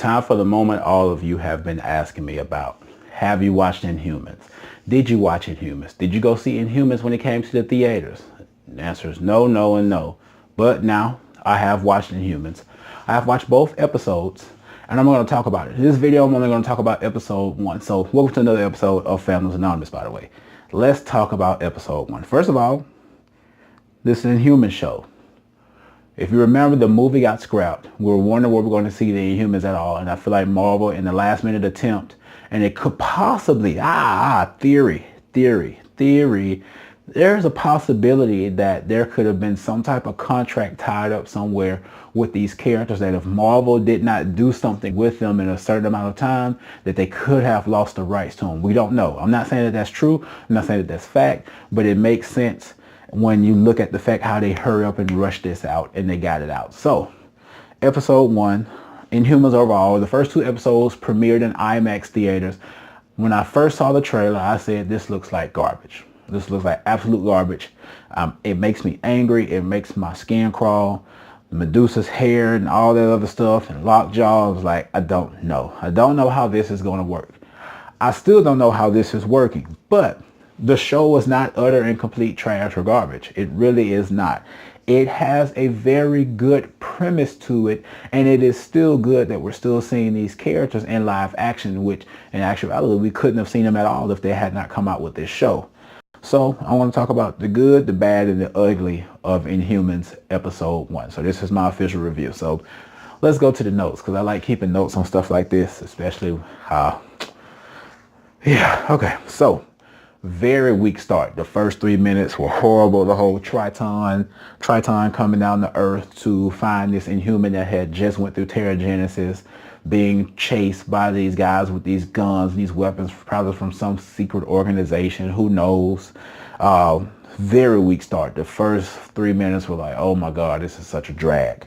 time for the moment all of you have been asking me about. Have you watched Inhumans? Did you watch Inhumans? Did you go see Inhumans when it came to the theaters? The answer is no, no, and no. But now I have watched Inhumans. I have watched both episodes, and I'm going to talk about it. In this video, I'm only going to talk about episode 1. So welcome to another episode of Families Anonymous, by the way. Let's talk about episode 1. First of all, this is an Inhuman show. If you remember, the movie got scrapped. We were wondering where we're going to see the Inhumans at all. And I feel like Marvel, in the last minute attempt, and it could possibly, theory. There's a possibility that there could have been some type of contract tied up somewhere with these characters, that if Marvel did not do something with them in a certain amount of time, that they could have lost the rights to them. We don't know. I'm not saying that that's true. I'm not saying that that's fact, but it makes sense when you look at the fact how they hurry up and rush this out and they got it out. So episode 1, Inhumans overall. The first 2 episodes premiered in IMAX theaters. When I first saw the trailer, I said, this looks like garbage. This looks like absolute garbage. It makes me angry. It makes my skin crawl. Medusa's hair and all that other stuff, and Lockjaw. I was like, I don't know. I don't know how this is going to work. I still don't know how this is working, but the show is not utter and complete trash or garbage. It really is not. It has a very good premise to it, and it is still good that we're still seeing these characters in live action, which in actuality we couldn't have seen them at all if they had not come out with this show. So I want to talk about the good, the bad, and the ugly of Inhumans episode 1. So this is my official review. So let's go to the notes, because I like keeping notes on stuff like this, especially okay. So very weak start. The first 3 minutes were horrible. The whole Triton coming down to Earth to find this Inhuman that had just went through Terrigenesis, being chased by these guys with these guns, these weapons, probably from some secret organization. Who knows? Very weak start. The first 3 minutes were like, oh my God, this is such a drag.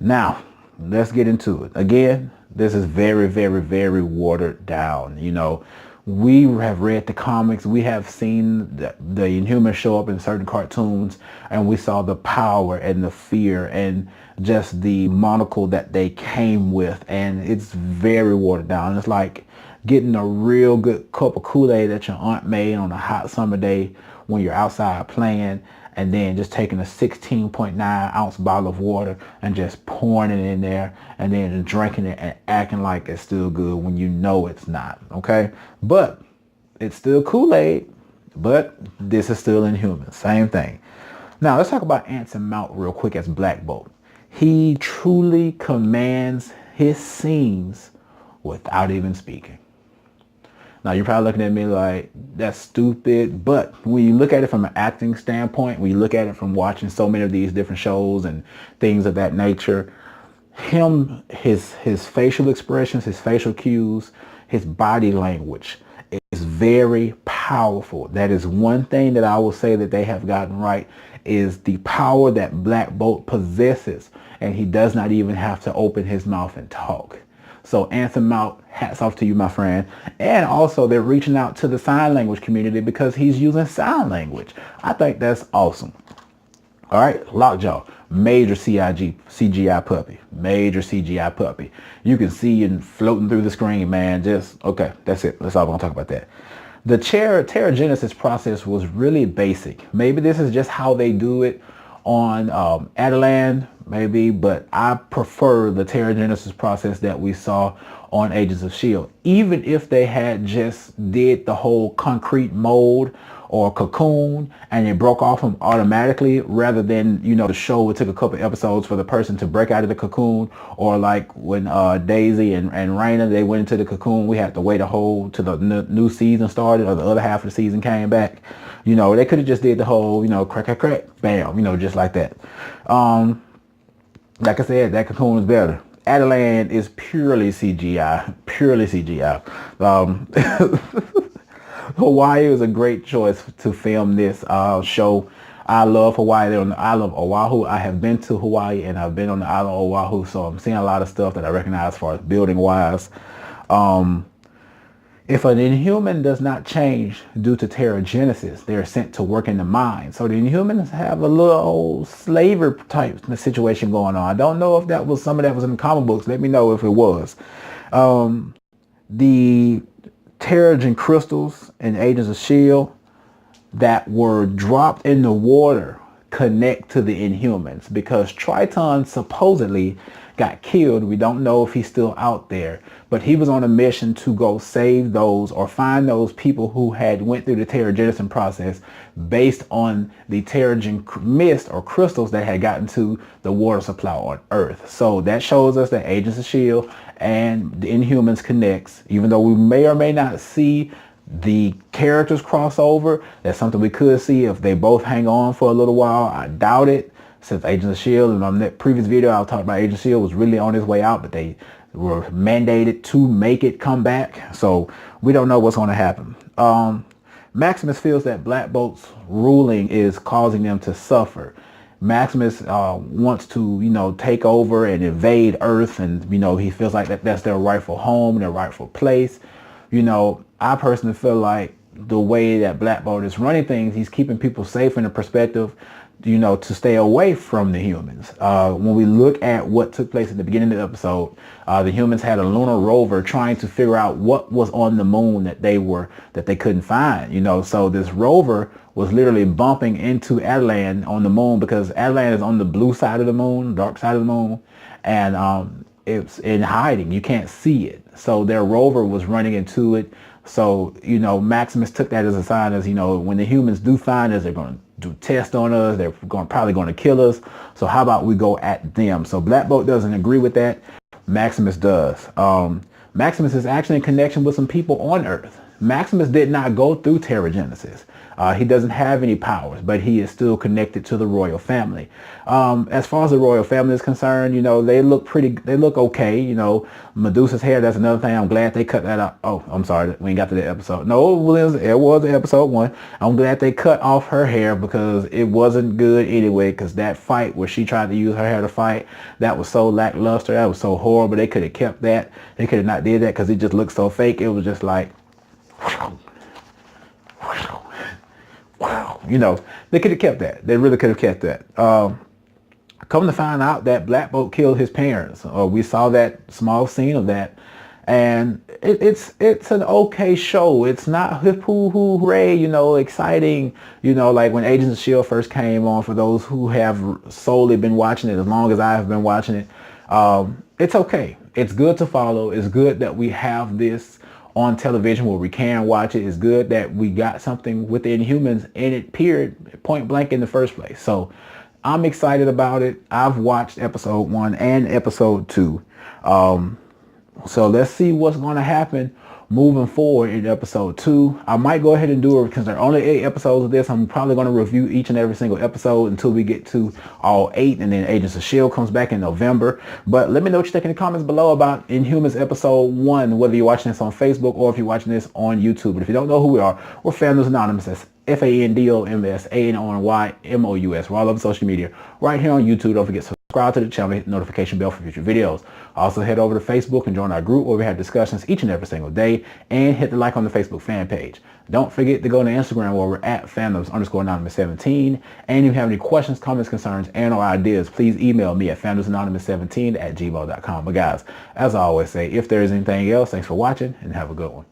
Now, let's get into it. Again, this is very, very, very watered down. You know, we have read the comics. We have seen the Inhumans show up in certain cartoons, and we saw the power and the fear and just the monocle that they came with, and it's very watered down. It's like getting a real good cup of Kool-Aid that your aunt made on a hot summer day when you're outside playing, and then just taking a 16.9 ounce bottle of water and just pouring it in there, and then drinking it and acting like it's still good when you know it's not. Okay, but it's still Kool-Aid, but this is still Inhuman. Same thing. Now let's talk about Anson Mount real quick as Black Bolt. He truly commands his scenes without even speaking. Now you're probably looking at me like, that's stupid, but when you look at it from an acting standpoint, when you look at it from watching so many of these different shows and things of that nature, his facial expressions, his facial cues, his body language is very powerful. That is one thing that I will say that they have gotten right, is the power that Black Bolt possesses, and he does not even have to open his mouth and talk. So Anson Mount, hats off to you, my friend. And also they're reaching out to the sign language community because he's using sign language. I think that's awesome. All right, Lockjaw, major CGI puppy, major CGI puppy. You can see him floating through the screen, man. Just, okay, that's it. That's all we're gonna talk about that. The Terrigenesis process was really basic. Maybe this is just how they do it on Adelan, maybe, but I prefer the Terrigenesis process that we saw on Agents of S.H.I.E.L.D. Even if they had just did the whole concrete mold or cocoon and it broke off them automatically, rather than, you know, the show, it took a couple episodes for the person to break out of the cocoon, or like when Daisy and Raina, they went into the cocoon, we had to wait a whole till the new season started, or the other half of the season came back. You know, they could have just did the whole, you know, crack, crack, crack, bam, you know, just like that. Like I said, that cocoon is better. Adelan is purely CGI, purely CGI. Hawaii was a great choice to film this show. I love Hawaii. They're on the island of Oahu. I have been to Hawaii and I've been on the island of Oahu, so I'm seeing a lot of stuff that I recognize as far as building wise. If an Inhuman does not change due to teragenesis, they are sent to work in the mine. So the Inhumans have a little old slaver type situation going on. I don't know if that was some of that was in the comic books. Let me know if it was. The Terrigen crystals and Agents of S.H.I.E.L.D. that were dropped in the water connect to the Inhumans because Triton supposedly got killed. We don't know if he's still out there, but he was on a mission to go save those or find those people who had went through the teragenesis process based on the Terrigen mist or crystals that had gotten to the water supply on Earth. So that shows us that Agents of S.H.I.E.L.D. and the Inhumans connects, even though we may or may not see the characters cross over. That's something we could see if they both hang on for a little while. I doubt it, since Agents of S.H.I.E.L.D. in my previous video I talked about Agents of S.H.I.E.L.D. was really on his way out, but they were mandated to make it come back. So we don't know what's going to happen. Maximus feels that Black Bolt's ruling is causing them to suffer. Maximus wants to, take over and invade Earth, and, he feels like that's their rightful home, their rightful place. I personally feel like the way that Black Bolt is running things, he's keeping people safe in the perspective, to stay away from the humans. When we look at what took place at the beginning of the episode, the humans had a lunar rover trying to figure out what was on the moon that they couldn't find. So this rover was literally bumping into Attilan on the moon because Attilan is on the blue side of the moon, dark side of the moon, and it's in hiding. You can't see it. So their rover was running into it. So, Maximus took that as a sign as, when the humans do find us, they're going to do tests on us. They're probably going to kill us. So how about we go at them? So Black Bolt doesn't agree with that. Maximus does. Maximus is actually in connection with some people on Earth. Maximus did not go through teragenesis. He doesn't have any powers, but he is still connected to the royal family. As far as the royal family is concerned, they look okay. Medusa's hair, that's another thing. I'm glad they cut that out. Oh, I'm sorry, we ain't got to that episode. No, it was episode 1. I'm glad they cut off her hair because it wasn't good anyway, because that fight where she tried to use her hair to fight, that was so lackluster. That was so horrible. They could have kept that. They could have not did that because it just looked so fake. It was just like, wow, they could have kept that. They really could have kept that. Come to find out that Black Bolt killed his parents. We saw that small scene of that, and it's an okay show. It's not hip hoo hooray, exciting, like when Agents of S.H.I.E.L.D. first came on. For those who have solely been watching it as long as I have been watching it, it's okay. It's good to follow. It's good that we have this on television where we can watch it. It's good that we got something with the Inhumans in it, period, point blank, in the first place. So I'm excited about it. I've watched episode 1 and episode 2. So let's see what's going to happen moving forward in episode 2. I might go ahead and do it because there are only 8 episodes of this. I'm probably going to review each and every single episode until we get to all 8, and then Agents of S.H.I.E.L.D. comes back in November. But let me know what you think in the comments below about Inhumans episode 1, whether you're watching this on Facebook or if you're watching this on YouTube. But if you don't know who we are, we're Fandoms Anonymous. That's FANDOMS ANONYMOUS. We're all over social media right here on YouTube. Don't forget to subscribe to the channel, hit the notification bell for future videos. Also head over to Facebook and join our group where we have discussions each and every single day, and hit the like on the Facebook fan page. Don't forget to go to Instagram where we're at Fandoms_Anonymous17. And if you have any questions, comments, concerns, and or ideas, please email me at fandomsanonymous17@gmail.com. But guys, as I always say, if there is anything else, thanks for watching and have a good one.